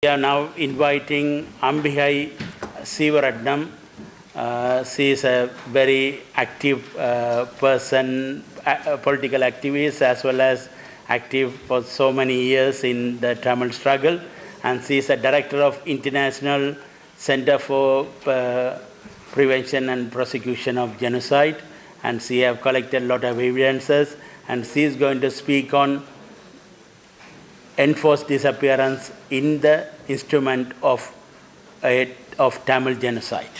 We are now inviting Ambihai Sivaratnam. She is a very active person, political activist, as well as active for so many years in the Tamil struggle. And she is a director of International Center for Prevention and Prosecution of Genocide. And she has collected a lot of evidences. And she is going to speak on enforced disappearance in the instrument of Tamil genocide.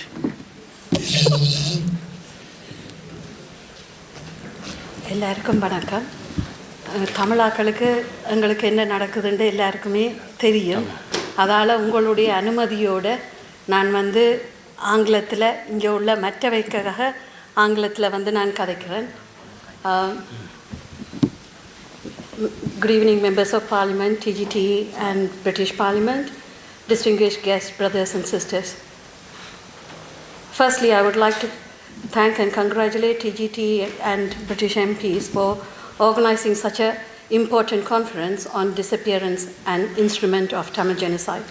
எல்லாருக்கும் வணக்கம். தமிழாக்களுக்கு எங்களுக்கு என்ன நடக்குதுன்னு எல்லாருக்குமே தெரியும். அதால் உங்களுடைய அனுமதியோடு நான் ஆங்கிலத்தில் இங்கே உள்ள மற்றவைக்காக ஆங்கிலத்தில் நான் கதைக்கிறேன். Good evening, members of Parliament, TGT and British Parliament, distinguished guests, brothers and sisters. Firstly, I would like to thank and congratulate TGT and British MPs for organizing such an important conference on disappearance and instrument of Tamil genocide.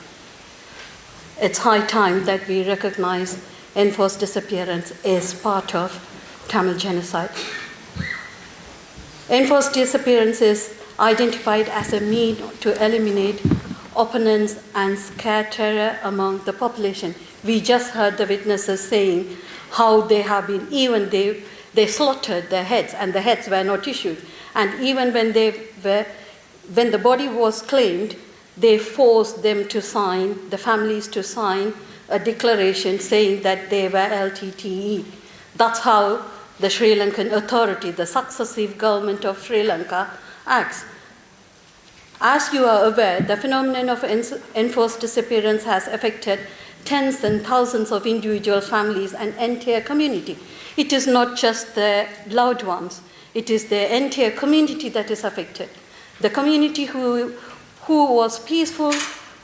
It's high time that we recognize enforced disappearance as part of Tamil genocide. Enforced disappearance is identified as a means to eliminate opponents and scare terror among the population. We just heard the witnesses saying how they have been, even they slaughtered their heads and the heads were not issued. And even when the body was claimed, they forced them to sign, the families to sign a declaration saying that they were LTTE. That's how the Sri Lankan authority, the successive government of Sri Lanka, acts. As you are aware, the phenomenon of enforced disappearance has affected tens and thousands of individual families and entire community. It is not just the loved ones, it is the entire community that is affected. The community who was peaceful,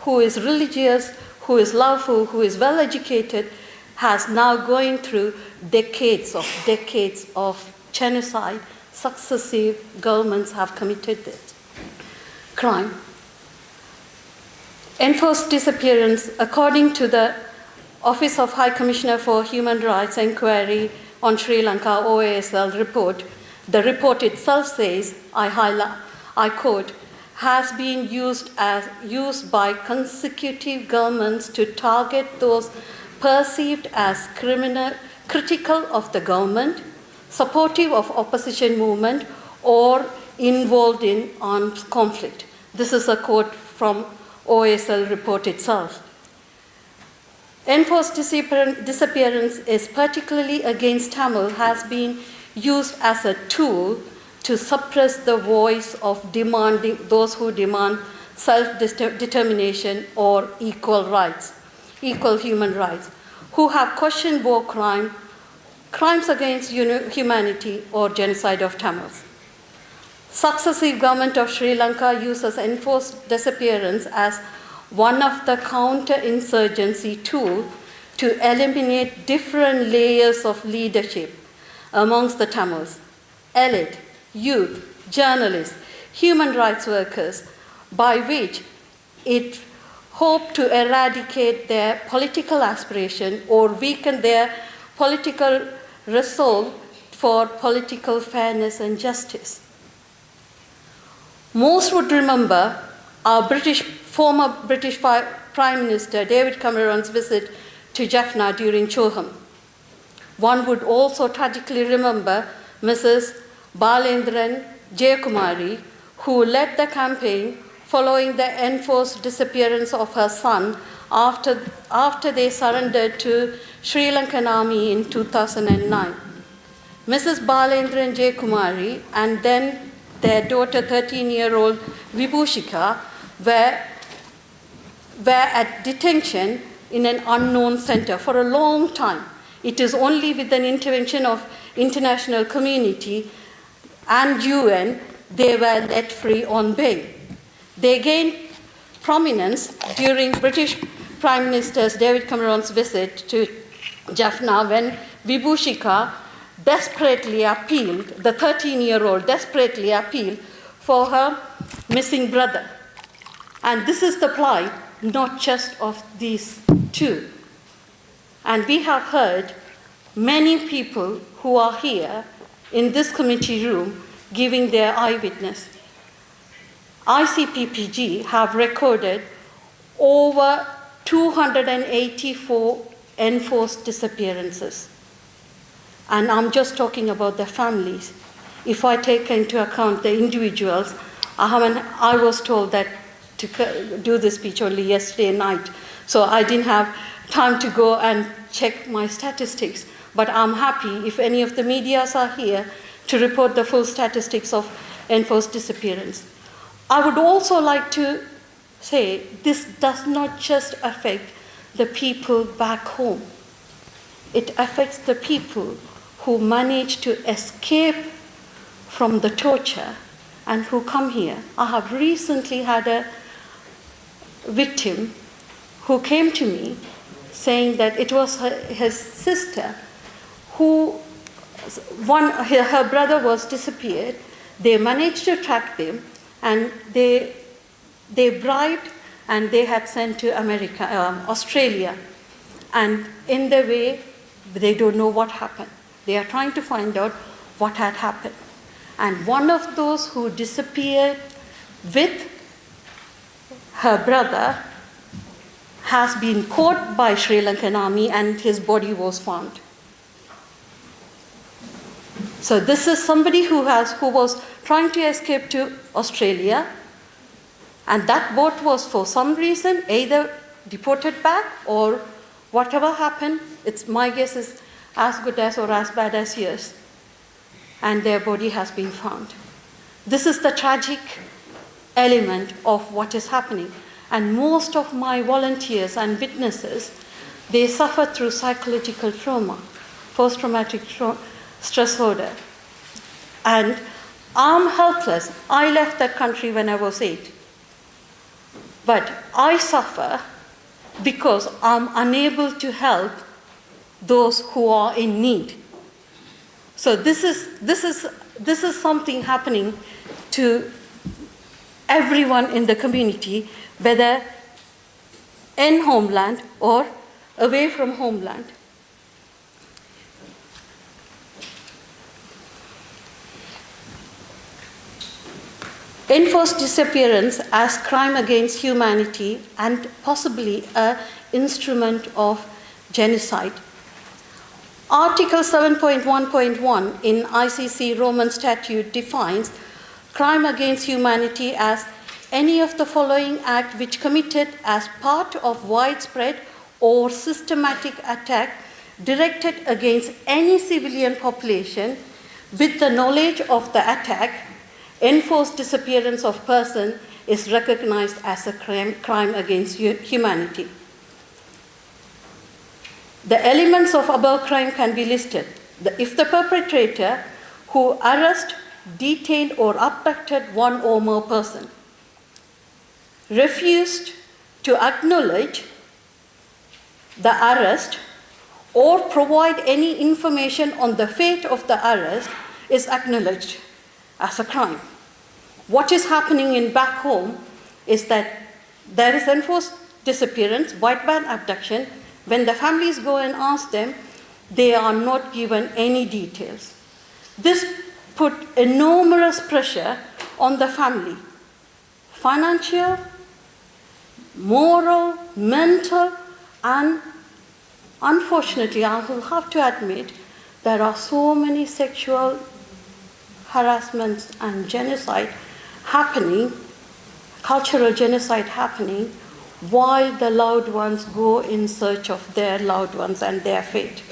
who is religious, who is loveful, who is well educated, has now going through decades of genocide. Successive governments have committed this crime. Enforced disappearance, according to the Office of High Commissioner for Human Rights Inquiry on Sri Lanka OASL report, the report itself says, I quote, has been used by consecutive governments to target those perceived as critical of the government, supportive of opposition movement, or involved in armed conflict. This is a quote from OASL report itself. Enforced disappearance is particularly against Tamil has been used as a tool to suppress the voice of demanding those who demand self-determination or equal human rights, who have questioned war crimes against humanity or genocide of Tamils. Successive government of Sri Lanka uses enforced disappearance as one of the counter-insurgency tools to eliminate different layers of leadership amongst the Tamils, elite, youth, journalists, human rights workers, by which it hoped to eradicate their political aspiration or weaken their political resolve for political fairness and justice. Most would remember our former British Prime Minister David Cameron's visit to Jaffna during Choham. One would also tragically remember Mrs. Balendran Jayakumari, who led the campaign following the enforced disappearance of her son after they surrendered to Sri Lankan army in 2009. Mrs. Balendran Jayakumari and then their daughter, 13-year-old Vibhushika, were at detention in an unknown center for a long time. It is only with an intervention of international community and UN they were let free on bail. They gained prominence during British Prime Minister David Cameron's visit to Jaffna when Vibhushika desperately appealed, the 13-year-old for her missing brother. And this is the plight not just of these two. And we have heard many people who are here in this committee room giving their eyewitness. ICPPG have recorded over 284 enforced disappearances. And I'm just talking about the families. If I take into account the individuals, I was told that to do this speech only yesterday night, so I didn't have time to go and check my statistics. But I'm happy if any of the medias are here to report the full statistics of enforced disappearance. I would also like to say this does not just affect the people back home. It affects the people who manage to escape from the torture and who come here. I have recently had a victim who came to me saying that it was his sister who, her brother was disappeared. They managed to track them and they bribed and they had sent to Australia. And in the way, they don't know what happened. They are trying to find out what had happened. And one of those who disappeared with her brother has been caught by Sri Lankan army and his body was found. So this is somebody who was trying to escape to Australia, and that boat was for some reason either deported back or whatever happened. My guess is as good as or as bad as yours. And their body has been found. This is the tragic element of what is happening. And most of my volunteers and witnesses, they suffer through psychological trauma, post-traumatic stress disorder. And I'm helpless. I left that country when I was 8. But I suffer because I'm unable to help those who are in need. So this is something happening to everyone in the community, whether in homeland or away from homeland. Enforced disappearance as crime against humanity and possibly an instrument of genocide. Article 7.1.1 in ICC Roman Statute defines crime against humanity as any of the following act which committed as part of widespread or systematic attack directed against any civilian population with the knowledge of the attack. Enforced disappearance of person is recognized as a crime against humanity. The elements of above crime can be listed. If the perpetrator who arrested, detained, or abducted one or more person refused to acknowledge the arrest or provide any information on the fate of the arrest is acknowledged as a crime. What is happening in back home is that there is enforced disappearance, white man abduction. When the families go and ask them, they are not given any details. This put enormous pressure on the family, financial, moral, mental, and unfortunately, I will have to admit, there are so many sexual harassments and genocide happening, cultural genocide happening, while the loved ones go in search of their loved ones and their fate.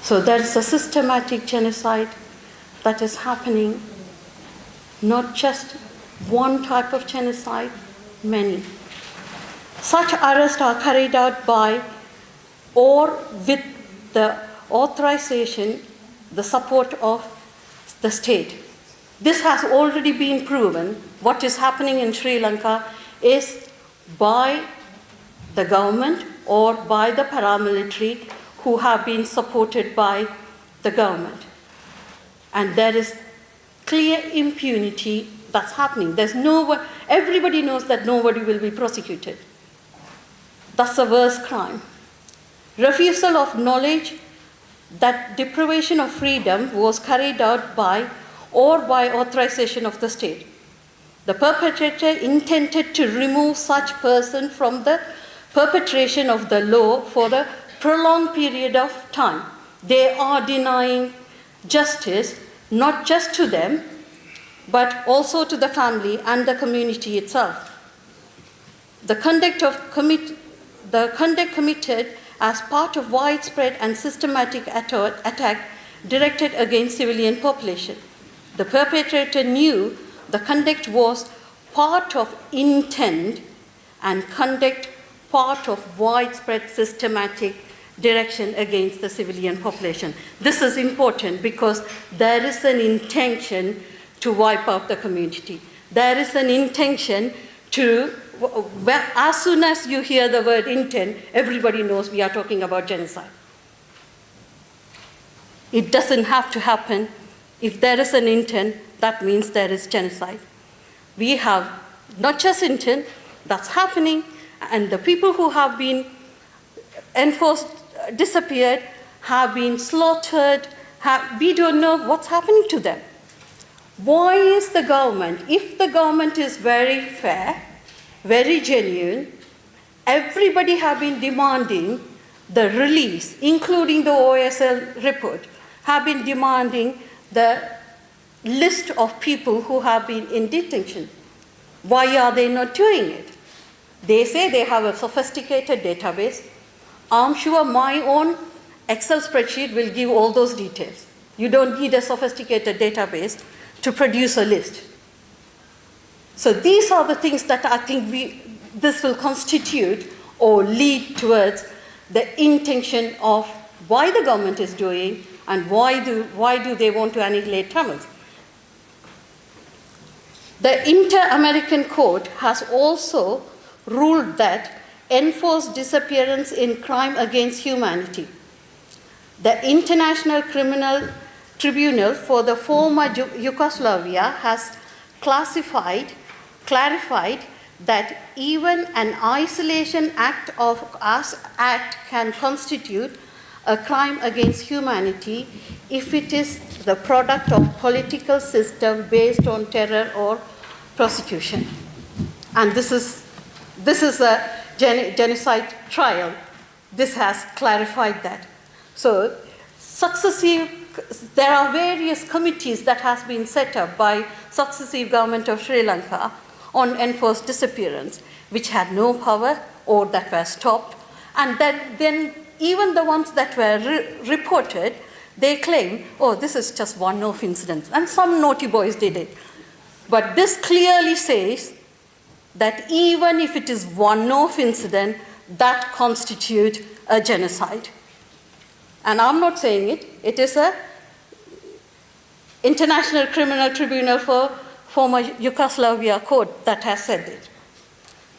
So there is a systematic genocide that is happening, not just one type of genocide, many. Such arrests are carried out by or with the authorization, the support of the state. This has already been proven. What is happening in Sri Lanka is by the government or by the paramilitary who have been supported by the government. And there is clear impunity that's happening. There's no one, everybody knows that nobody will be prosecuted. That's the worst crime. Refusal of knowledge that deprivation of freedom was carried out by or by authorization of the state. The perpetrator intended to remove such person from the perpetration of the law for a prolonged period of time. They are denying justice not just to them, but also to the family and the community itself. The conduct committed as part of widespread and systematic attack directed against civilian population. The perpetrator knew the conduct was part of intent and conduct part of widespread systematic direction against the civilian population. This is important because there is an intention to wipe out the community. There is an intention to, as soon as you hear the word intent, everybody knows we are talking about genocide. It doesn't have to happen. If there is an intent, that means there is genocide. We have not just intent, that's happening, and the people who have been enforced, disappeared, have been slaughtered, we don't know what's happening to them. Why is the government, if the government is very fair, very genuine, everybody have been demanding the release, including the OSL report, have been demanding the list of people who have been in detention. Why are they not doing it? They say they have a sophisticated database. I'm sure my own Excel spreadsheet will give all those details. You don't need a sophisticated database to produce a list. So these are the things that I think this will constitute or lead towards the intention of why the government is doing and why do they want to annihilate Tamils. The Inter-American Court has also ruled that enforced disappearance in crime against humanity. The International Criminal Tribunal for the former Yugoslavia has clarified that even an isolation act can constitute a crime against humanity if it is the product of political system based on terror or prosecution. And this is a genocide trial. This has clarified that. So there are various committees that has been set up by successive government of Sri Lanka on enforced disappearance, which had no power or that were stopped. And then even the ones that were reported, they claim, oh, this is just one-off incident. And some naughty boys did it. But this clearly says that even if it is one-off incident, that constitutes a genocide. And I'm not saying it. It is a International Criminal Tribunal for former Yugoslavia court that has said it.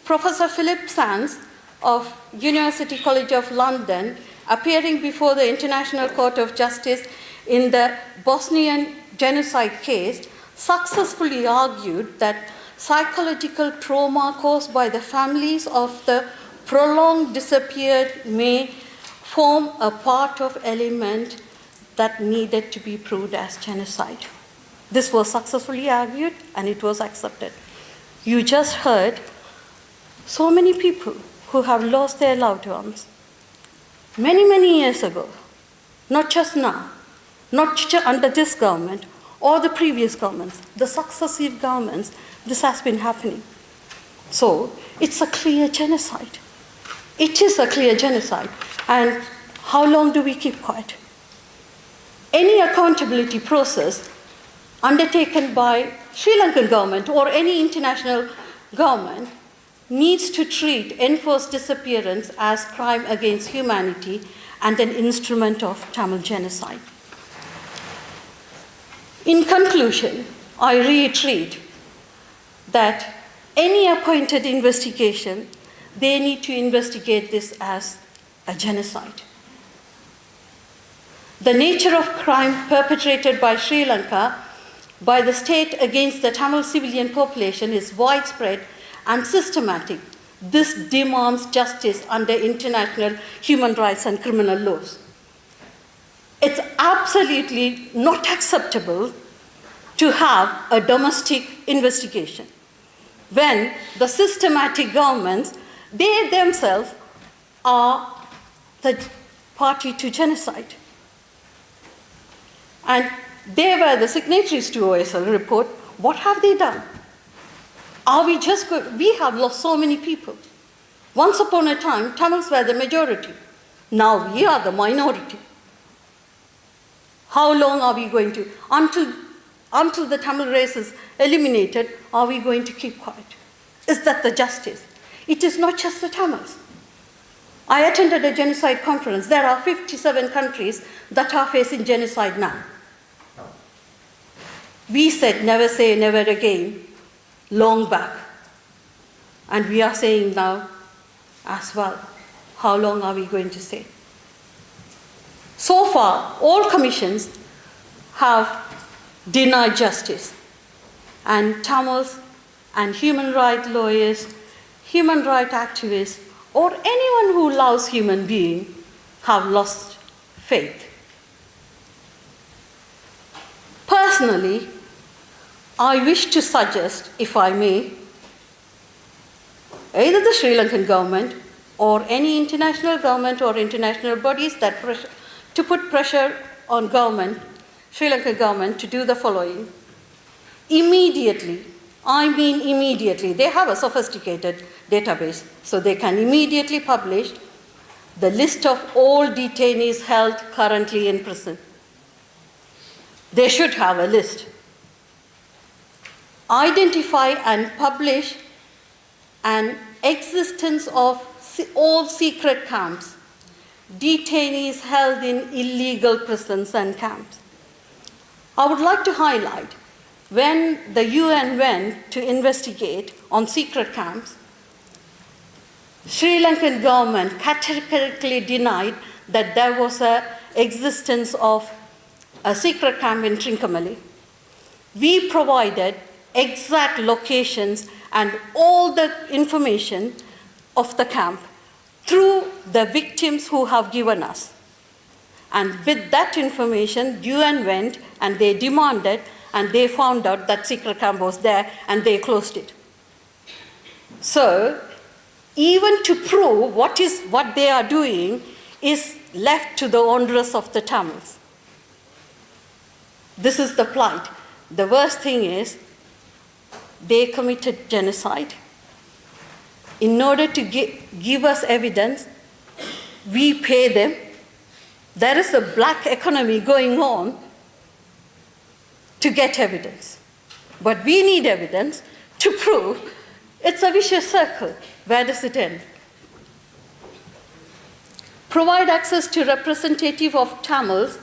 Professor Philip Sands of University College of London, appearing before the International Court of Justice in the Bosnian genocide case, successfully argued that psychological trauma caused by the families of the prolonged disappeared may form a part of element that needed to be proved as genocide. This was successfully argued and it was accepted. You just heard so many people who have lost their loved ones many, many years ago, not just now, not just under this government or the previous governments, the successive governments, this has been happening. So it's a clear genocide. It is a clear genocide. And how long do we keep quiet? Any accountability process undertaken by Sri Lankan government or any international government needs to treat enforced disappearance as crime against humanity and an instrument of Tamil genocide. In conclusion, I reiterate that any appointed investigation, they need to investigate this as a genocide. The nature of crime perpetrated by Sri Lanka by the state against the Tamil civilian population is widespread and systematic. This demands justice under international human rights and criminal laws. It's absolutely not acceptable to have a domestic investigation when the systematic governments, they themselves are the party to genocide. And they were the signatories to OSL report. What have they done? Are we just good? We have lost so many people. Once upon a time, Tamils were the majority. Now we are the minority. How long are we going to, until the Tamil race is eliminated, are we going to keep quiet? Is that the justice? It is not just the Tamils. I attended a genocide conference. There are 57 countries that are facing genocide now. We said never say never again long back. And we are saying now as well. How long are we going to say? So far, all commissions have denied justice. And Tamils and human rights lawyers, human rights activists, or anyone who loves human beings have lost faith. Personally, I wish to suggest, if I may, either the Sri Lankan government or any international government or international bodies that to put pressure on government, Sri Lankan government, to do the following. Immediately, I mean immediately, they have a sophisticated database, so they can immediately publish the list of all detainees held currently in prison. They should have a list. Identify and publish an existence of all secret camps, detainees held in illegal prisons and camps. I would like to highlight, when the UN went to investigate on secret camps, Sri Lankan government categorically denied that there was an existence of a secret camp in Trincomalee. We provided exact locations and all the information of the camp through the victims who have given us. And with that information, UN went and they demanded, and they found out that secret camp was there and they closed it. So, even to prove what they are doing is left to the owners of the Tamils. This is the plight. The worst thing is, they committed genocide. In order to give us evidence, we pay them. There is a black economy going on to get evidence. But we need evidence to prove. It's a vicious circle. Where does it end? Provide access to representative of Tamils,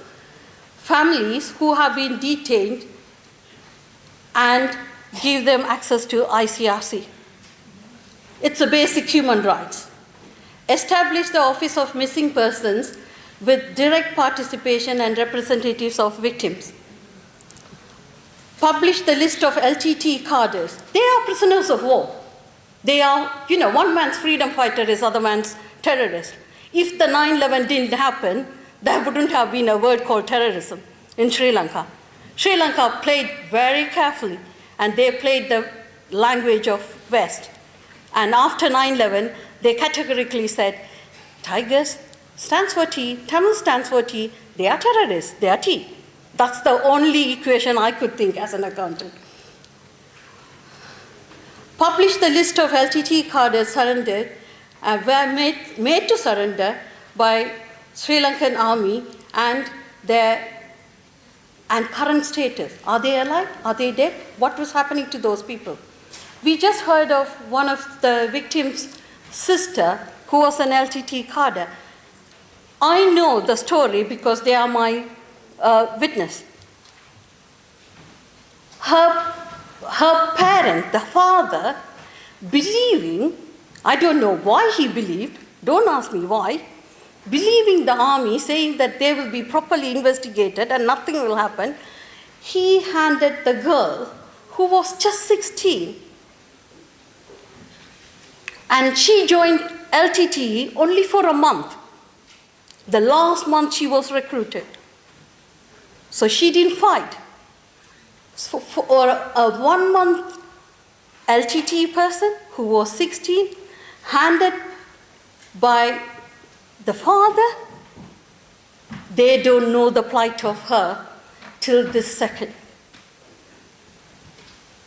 families who have been detained, and give them access to ICRC. It's a basic human rights. Establish the Office of Missing Persons with direct participation and representatives of victims. Publish the list of LTT cadres. They are prisoners of war. They are, one man's freedom fighter is other man's terrorist. If the 9/11 didn't happen, there wouldn't have been a word called terrorism in Sri Lanka. Sri Lanka played very carefully, and they played the language of West. And after 9/11, they categorically said, Tigers stands for T, Tamil stands for T, they are terrorists, they are T. That's the only equation I could think as an accountant. Publish the list of LTT cadres surrendered were made to surrender by Sri Lankan army and current status. Are they alive? Are they dead? What was happening to those people? We just heard of one of the victims' sister who was an LTT cadre. I know the story because they are my witness. Her parent, the father, believing, I don't know why he believed, don't ask me why, believing the army, saying that they will be properly investigated and nothing will happen, he handed the girl, who was just 16, and she joined LTTE only for a month. The last month she was recruited. So she didn't fight. So for a 1 month LTTE person who was 16, handed by the father, they don't know the plight of her till this second.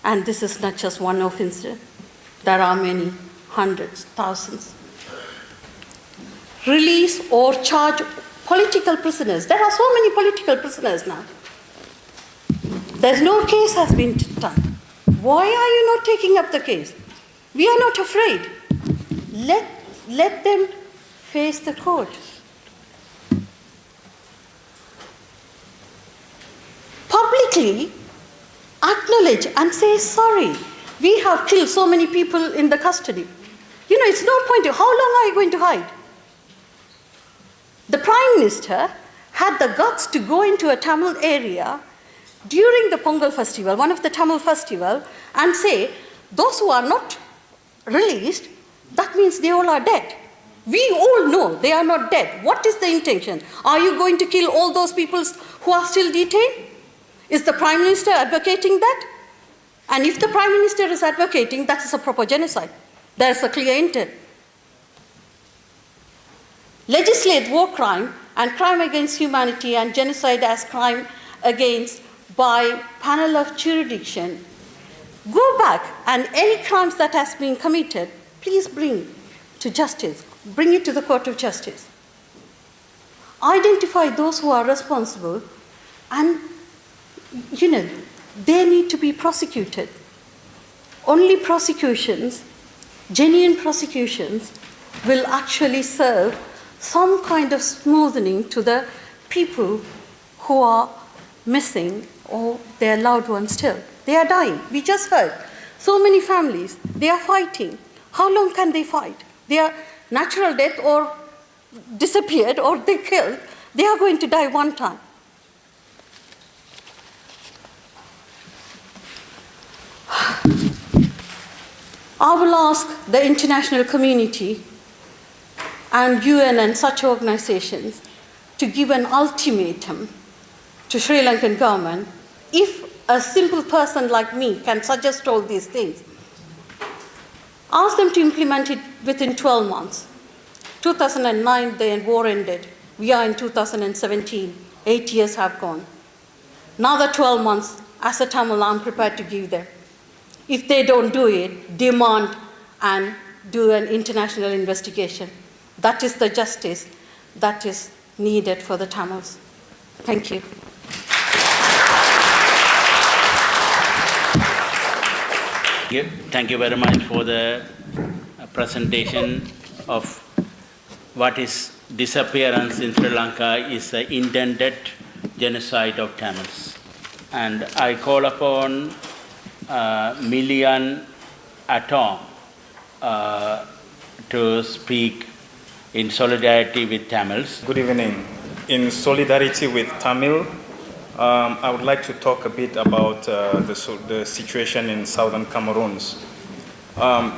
And this is not just one of incident. There are many, hundreds, thousands. Release or charge political prisoners. There are so many political prisoners now. There's no case has been done. Why are you not taking up the case? We are not afraid. Let them face the court. Publicly acknowledge and say sorry. We have killed so many people in the custody. You know, it's no point. How long are you going to hide? The Prime Minister had the guts to go into a Tamil area during the Pongal festival, one of the Tamil festival, and say, those who are not released, that means they all are dead. We all know they are not dead. What is the intention? Are you going to kill all those people who are still detained? Is the Prime Minister advocating that? And if the Prime Minister is advocating, that is a proper genocide. There is a clear intent. Legislate war crime and crime against humanity and genocide as crime against by panel of jurisdiction. Go back and any crimes that has been committed, please bring to justice. Bring it to the court of justice. Identify those who are responsible and, you know, they need to be prosecuted. Only prosecutions, genuine prosecutions, will actually serve some kind of smoothing to the people who are missing or their loved ones still. They are dying. We just heard. So many families, they are fighting. How long can they fight? They are natural death or disappeared or they killed. They are going to die one time. I will ask the international community and UN and such organizations to give an ultimatum to Sri Lankan government. If a simple person like me can suggest all these things, ask them to implement it within 12 months. 2009, the war ended. We are in 2017. 8 years have gone. Another 12 months, as a Tamil, I'm prepared to give them. If they don't do it, demand and do an international investigation. That is the justice that is needed for the Tamils. Thank you. Thank you very much for the presentation of what is disappearance in Sri Lanka is the intended genocide of Tamils. And I call upon Million Atom to speak in solidarity with Tamils. Good evening. In solidarity with Tamil, I would like to talk a bit about the situation in southern Cameroons.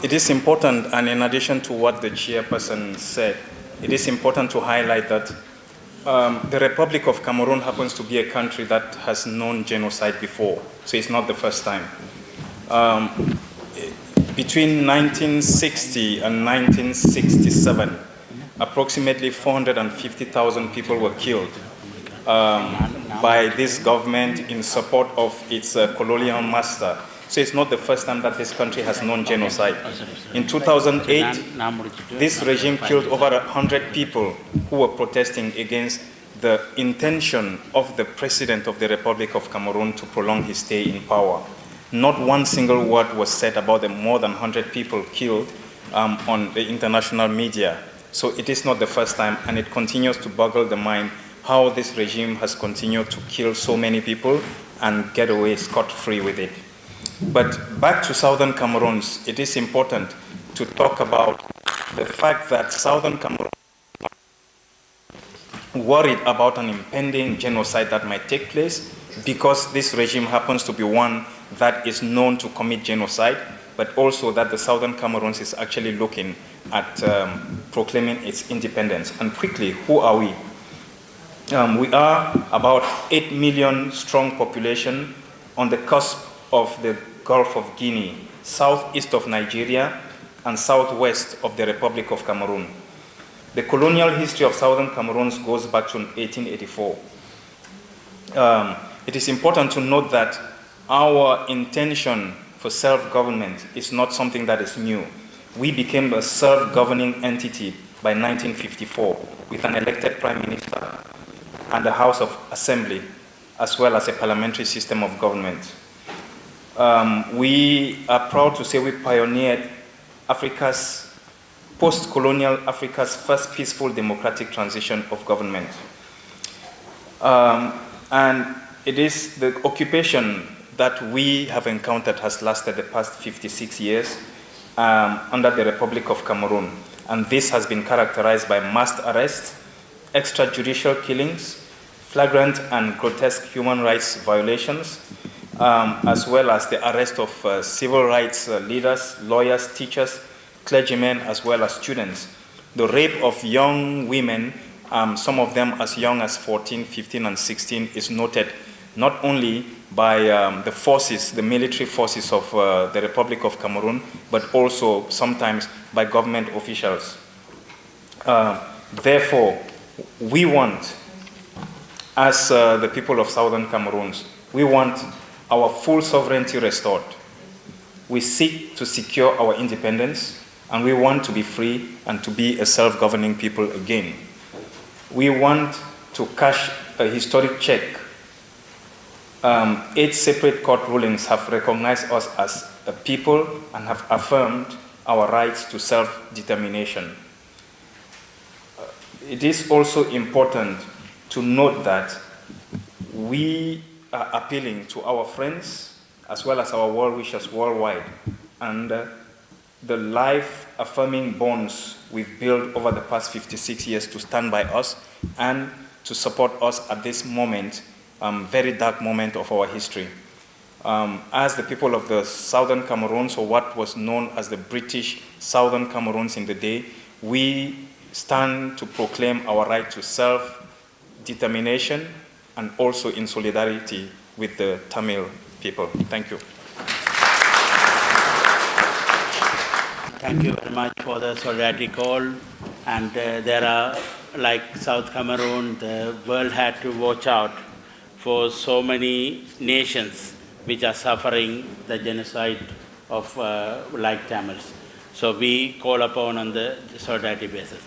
It is important, and in addition to what the chairperson said, it is important to highlight that the Republic of Cameroon happens to be a country that has known genocide before, so it's not the first time. Between 1960 and 1967, approximately 450,000 people were killed by this government in support of its colonial master. So it's not the first time that this country has known genocide. In 2008, this regime killed over 100 people who were protesting against the intention of the president of the Republic of Cameroon to prolong his stay in power. Not one single word was said about the more than 100 people killed on the international media. So it is not the first time, and it continues to boggle the mind how this regime has continued to kill so many people and get away scot-free with it. But back to southern Cameroons, it is important to talk about the fact that southern Cameroon worried about an impending genocide that might take place because this regime happens to be one that is known to commit genocide, but also that the Southern Cameroons is actually looking at proclaiming its independence. And quickly, who are we? We are about 8 million strong population on the cusp of the Gulf of Guinea, southeast of Nigeria, and southwest of the Republic of Cameroon. The colonial history of Southern Cameroon goes back to 1884. It is important to note that our intention for self-government is not something that is new. We became a self-governing entity by 1954 with an elected prime minister and a House of Assembly, as well as a parliamentary system of government. We are proud to say we pioneered post-colonial Africa's first peaceful democratic transition of government. And it is the occupation that we have encountered has lasted the past 56 years under the Republic of Cameroon. And this has been characterized by mass arrests, extrajudicial killings, flagrant and grotesque human rights violations, as well as the arrest of civil rights leaders, lawyers, teachers, clergymen, as well as students. The rape of young women, some of them as young as 14, 15, and 16, is noted not only by the forces, the military forces of the Republic of Cameroon, but also sometimes by government officials. Therefore, we want, as the people of Southern Cameroon, we want our full sovereignty restored. We seek to secure our independence, and we want to be free and to be a self-governing people again. We want to cash a historic check. 8 separate court rulings have recognized us as a people and have affirmed our rights to self-determination. It is also important to note that we are appealing to our friends as well as our well-wishers worldwide, and the life-affirming bonds we've built over the past 56 years to stand by us and to support us at this moment, very dark moment of our history. As the people of the Southern Cameroons, or what was known as the British Southern Cameroons in the day, we stand to proclaim our right to self-determination and also in solidarity with the Tamil people. Thank you. Thank you very much for the solidarity call. And there are, like South Cameroon, the world had to watch out for so many nations which are suffering the genocide of like Tamils. So we call upon on the solidarity basis.